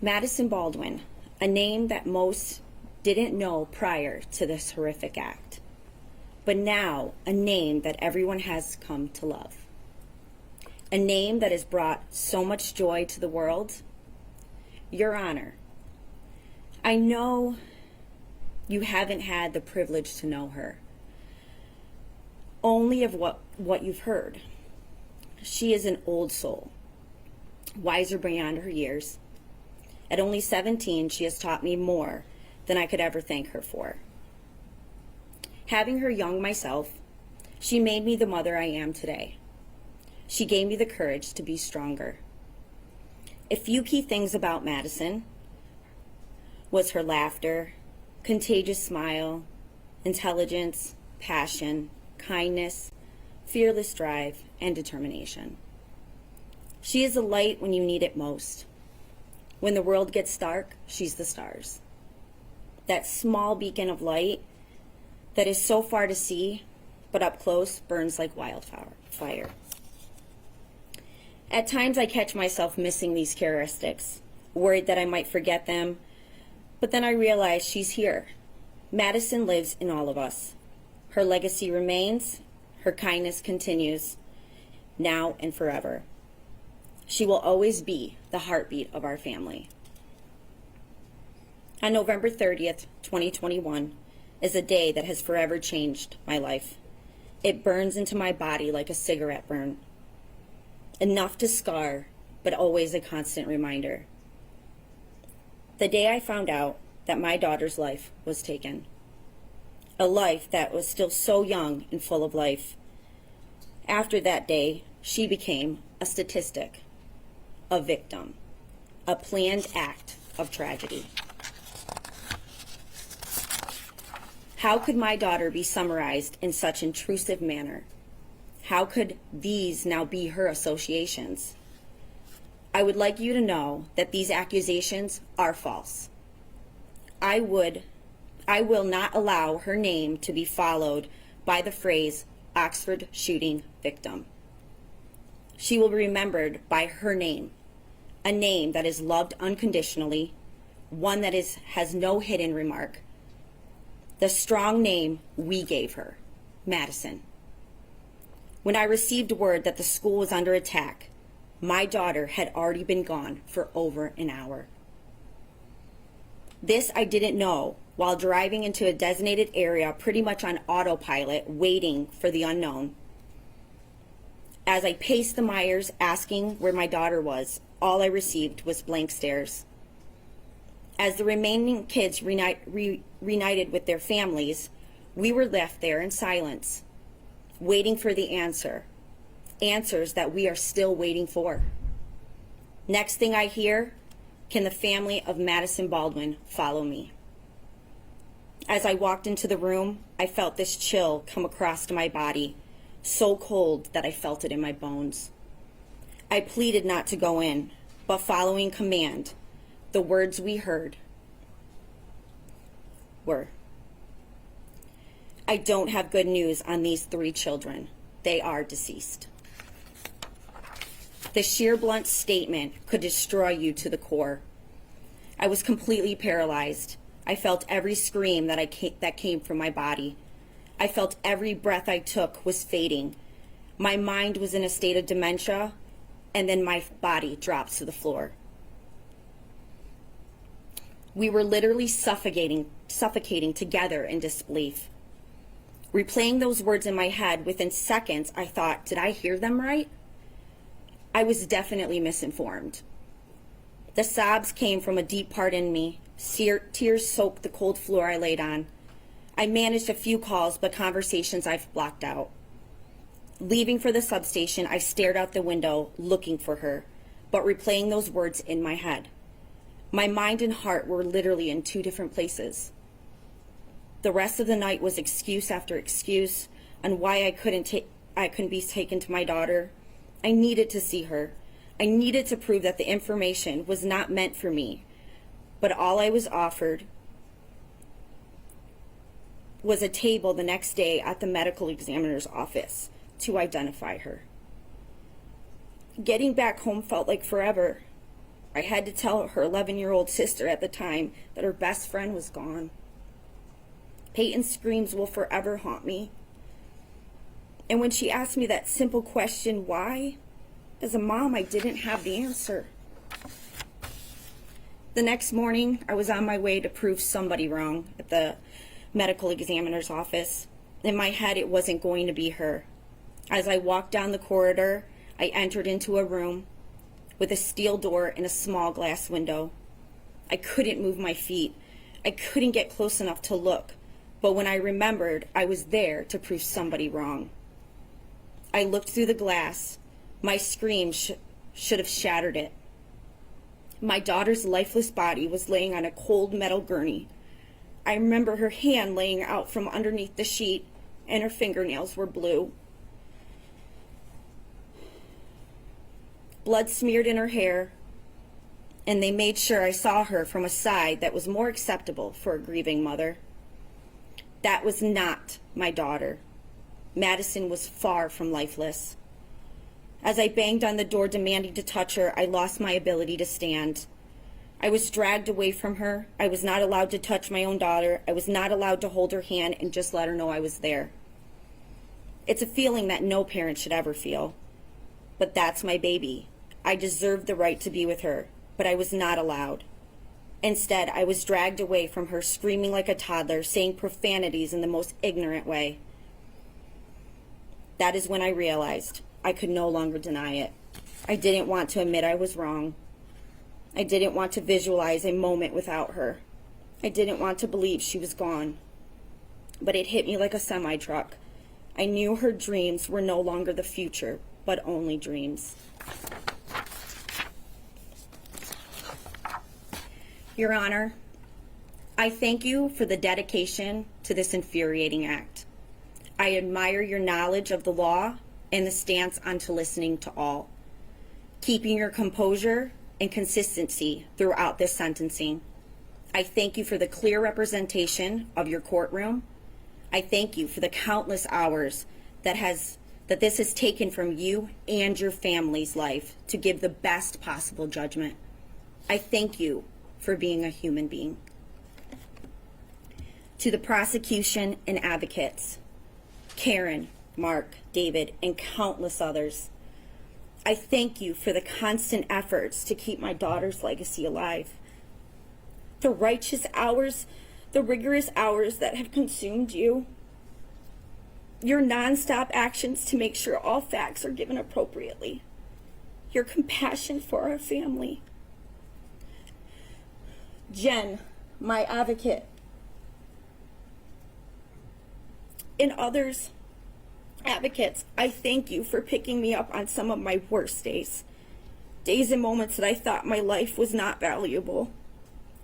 Madison Baldwin, a name that most didn't know prior to this horrific act, but now a name that everyone has come to love. A name that has brought so much joy to the world. Your Honor, I know you haven't had the privilege to know her, only of what you've heard. She is an old soul, wiser beyond her years. At only 17, she has taught me more than I could ever thank her for. Having her young myself, she made me the mother I am today. She gave me the courage to be stronger. A few key things about Madison was her laughter, contagious smile, intelligence, passion, kindness, fearless drive, and determination. She is a light when you need it most. When the world gets dark, she's the stars. That small beacon of light that is so far to see, but up close burns like wildfire. At times I catch myself missing these characteristics, worried that I might forget them, but then I realize she's here. Madison lives in all of us. Her legacy remains, her kindness continues, now and forever. She will always be the heartbeat of our family. On November 30th, 2021, is a day that has forever changed my life. It burns into my body like a cigarette burn. Enough to scar, but always a constant reminder. The day I found out that my daughter's life was taken. A life that was still so young and full of life. After that day, she became a statistic, a victim, a planned act of tragedy. How could my daughter be summarized in such intrusive manner? How could these now be her associations? I would like you to know that these accusations are false. I will not allow her name to be followed by the phrase Oxford shooting victim. She will be remembered by her name, a name that is loved unconditionally, one that has no hidden remark. The strong name we gave her, Madison. When I received word that the school was under attack, my daughter had already been gone for over an hour. This I didn't know while driving into a designated area pretty much on autopilot, waiting for the unknown. As I paced the Myers asking where my daughter was, all I received was blank stares. As the remaining kids reunited with their families, we were left there in silence, waiting for the answers that we are still waiting for. Next thing I hear, can the family of Madison Baldwin follow me? As I walked into the room, I felt this chill come across my body, so cold that I felt it in my bones. I pleaded not to go in, but following command, the words we heard were, I don't have good news on these 3 children. They are deceased. The sheer blunt statement could destroy you to the core. I was completely paralyzed. I felt every scream that came from my body. I felt every breath I took was fading. My mind was in a state of dementia, and then my body dropped to the floor. We were literally suffocating together in disbelief. Replaying those words in my head, within seconds, I thought, did I hear them right? I was definitely misinformed. The sobs came from a deep part in me. Tears soaked the cold floor I laid on. I managed a few calls, but conversations I've blocked out. Leaving for the substation, I stared out the window, looking for her, but replaying those words in my head. My mind and heart were literally in 2 different places. The rest of the night was excuse after excuse on why I couldn't be taken to my daughter. I needed to see her. I needed to prove that the information was not meant for me, but all I was offered was a table the next day at the medical examiner's office to identify her. Getting back home felt like forever. I had to tell her 11-year-old sister at the time that her best friend was gone. Peyton's screams will forever haunt me. And when she asked me that simple question, why? As a mom, I didn't have the answer. The next morning, I was on my way to prove somebody wrong at the medical examiner's office. In my head, it wasn't going to be her. As I walked down the corridor, I entered into a room with a steel door and a small glass window. I couldn't move my feet. I couldn't get close enough to look. But when I remembered, I was there to prove somebody wrong. I looked through the glass. My scream should have shattered it. My daughter's lifeless body was laying on a cold metal gurney. I remember her hand laying out from underneath the sheet, and her fingernails were blue. Blood smeared in her hair, and they made sure I saw her from a side that was more acceptable for a grieving mother. That was not my daughter. Madison was far from lifeless. As I banged on the door demanding to touch her, I lost my ability to stand. I was dragged away from her. I was not allowed to touch my own daughter. I was not allowed to hold her hand and just let her know I was there. It's a feeling that no parent should ever feel. But that's my baby. I deserved the right to be with her, but I was not allowed. Instead, I was dragged away from her, screaming like a toddler, saying profanities in the most ignorant way. That is when I realized I could no longer deny it. I didn't want to admit I was wrong. I didn't want to visualize a moment without her. I didn't want to believe she was gone. But it hit me like a semi-truck. I knew her dreams were no longer the future, but only dreams. Your Honor, I thank you for the dedication to this infuriating act. I admire your knowledge of the law and the stance onto listening to all, keeping your composure and consistency throughout this sentencing. I thank you for the clear representation of your courtroom. I thank you for the countless hours that this has taken from you and your family's life to give the best possible judgment. I thank you for being a human being. To the prosecution and advocates, Karen, Mark, David, and countless others, I thank you for the constant efforts to keep my daughter's legacy alive. The righteous hours, the rigorous hours that have consumed you, your nonstop actions to make sure all facts are given appropriately, your compassion for our family. Jen, my advocate, and others, advocates, I thank you for picking me up on some of my worst days and moments that I thought my life was not valuable,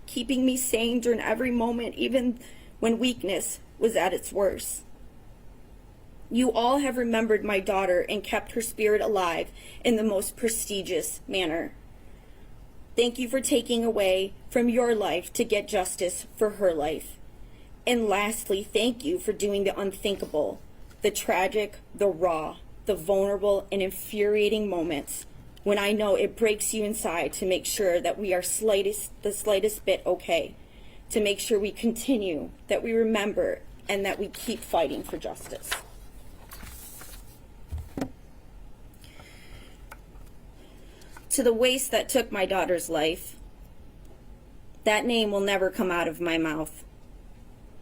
keeping me sane during every moment, even when weakness was at its worst. You all have remembered my daughter and kept her spirit alive in the most prestigious manner. Thank you for taking away from your life to get justice for her life. And lastly, thank you for doing the unthinkable, the tragic, the raw, the vulnerable, and infuriating moments when I know it breaks you inside to make sure that we are the slightest bit okay, to make sure we continue, that we remember, and that we keep fighting for justice. To the waste that took my daughter's life, that name will never come out of my mouth.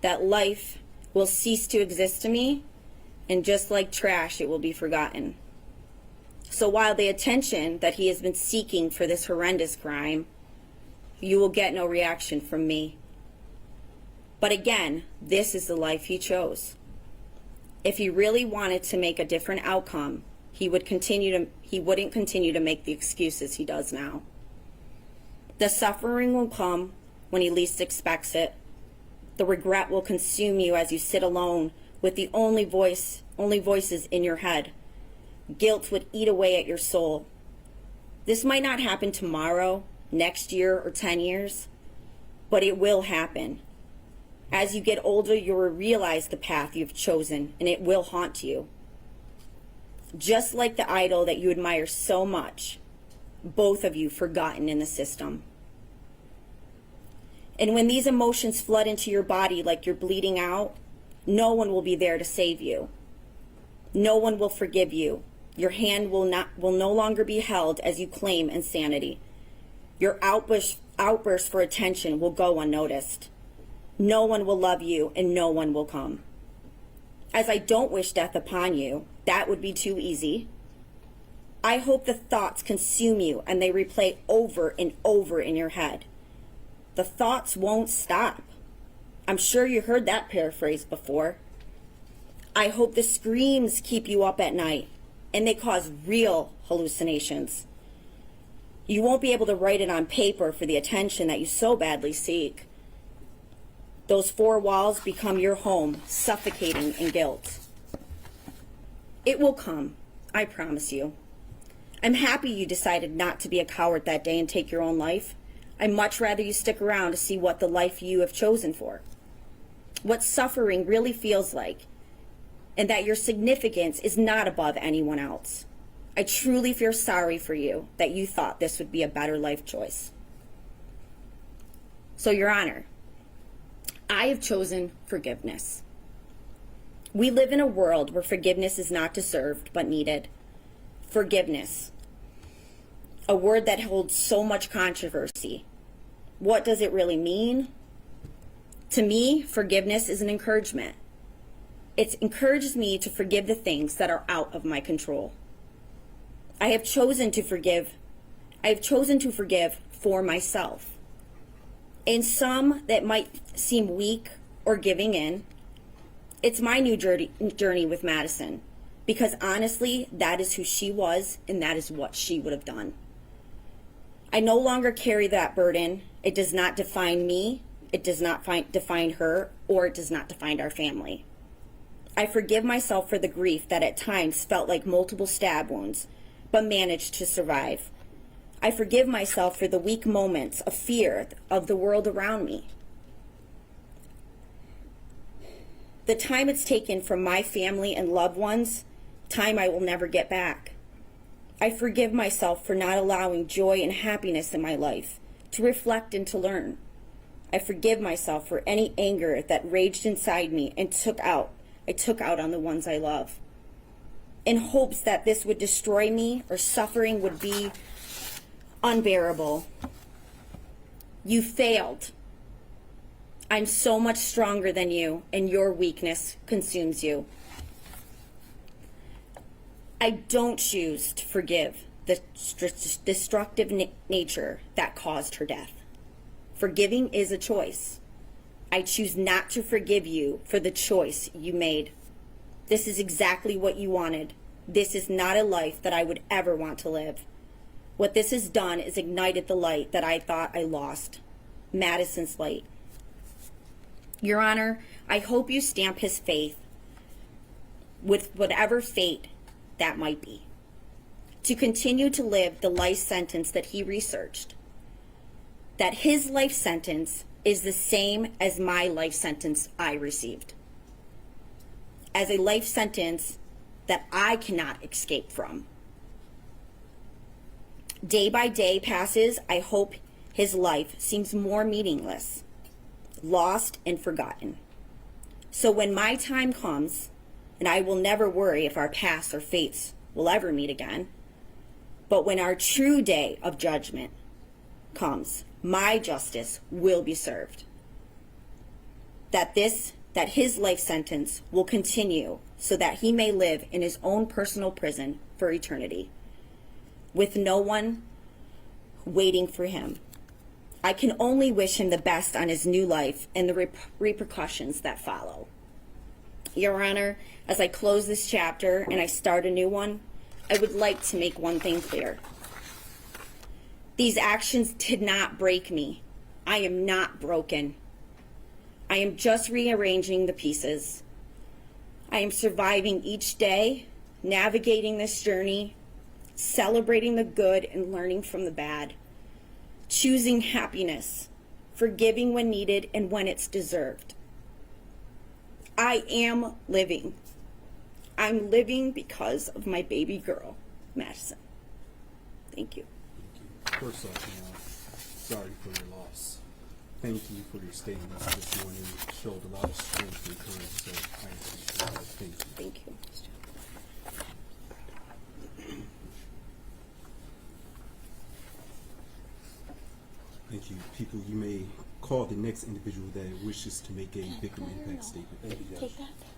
That life will cease to exist to me, and just like trash, it will be forgotten. So while the attention that he has been seeking for this horrendous crime, you will get no reaction from me. But again, this is the life he chose. If he really wanted to make a different outcome, he wouldn't continue to make the excuses he does now. The suffering will come when he least expects it. The regret will consume you as you sit alone with the only voices in your head. Guilt would eat away at your soul. This might not happen tomorrow, next year, or 10 years, but it will happen. As you get older, you will realize the path you've chosen, and it will haunt you. Just like the idol that you admire so much, both of you forgotten in the system. And when these emotions flood into your body like you're bleeding out, no one will be there to save you. No one will forgive you. Your hand will no longer be held as you claim insanity. Your outburst for attention will go unnoticed. No one will love you and no one will come. As I don't wish death upon you, that would be too easy. I hope the thoughts consume you and they replay over and over in your head. The thoughts won't stop. I'm sure you heard that paraphrase before. I hope the screams keep you up at night and they cause real hallucinations. You won't be able to write it on paper for the attention that you so badly seek. Those four walls become your home, suffocating in guilt. It will come, I promise you. I'm happy you decided not to be a coward that day and take your own life. I'd much rather you stick around to see what the life you have chosen for, what suffering really feels like, and that your significance is not above anyone else. I truly feel sorry for you that you thought this would be a better life choice. So, Your Honor, I have chosen forgiveness. We live in a world where forgiveness is not deserved but needed. Forgiveness, a word that holds so much controversy. What does it really mean? To me, forgiveness is an encouragement. It encourages me to forgive the things that are out of my control. I have chosen to forgive for myself. In some that might seem weak or giving in, it's my new journey with Madison, because honestly, that is who she was and that is what she would have done. I no longer carry that burden. It does not define me, it does not define her, or it does not define our family. I forgive myself for the grief that at times felt like multiple stab wounds, but managed to survive. I forgive myself for the weak moments of fear of the world around me. The time it's taken from my family and loved ones, time I will never get back. I forgive myself for not allowing joy and happiness in my life, to reflect and to learn. I forgive myself for any anger that raged inside me and I took out on the ones I love, in hopes that this would destroy me or suffering would be unbearable. You failed. I'm so much stronger than you, and your weakness consumes you. I don't choose to forgive the destructive nature that caused her death. Forgiving is a choice. I choose not to forgive you for the choice you made. This is exactly what you wanted. This is not a life that I would ever want to live. What this has done is ignited the light that I thought I lost. Madison's light. Your Honor, I hope you stamp his faith with whatever fate that might be, to continue to live the life sentence that he researched. That his life sentence is the same as my life sentence I received. As a life sentence that I cannot escape from. Day by day passes, I hope his life seems more meaningless, lost and forgotten. So when my time comes, and I will never worry if our paths or fates will ever meet again, but when our true day of judgment comes, my justice will be served. That his life sentence will continue so that he may live in his own personal prison for eternity, with no one waiting for him. I can only wish him the best on his new life and the repercussions that follow. Your Honor, as I close this chapter and I start a new one, I would like to make one thing clear. These actions did not break me. I am not broken. I am just rearranging the pieces. I am surviving each day, navigating this journey, celebrating the good and learning from the bad, choosing happiness, forgiving when needed and when it's deserved. I am living. I'm living because of my baby girl, Madison. Thank you. First off, sorry for your loss. Thank you for your statements this morning. It showed a lot of strength and courage, so I appreciate that. Thank you. Thank you. Thank you. People, you may call the next individual that wishes to make a victim impact statement. Thank you, Judge. Take that.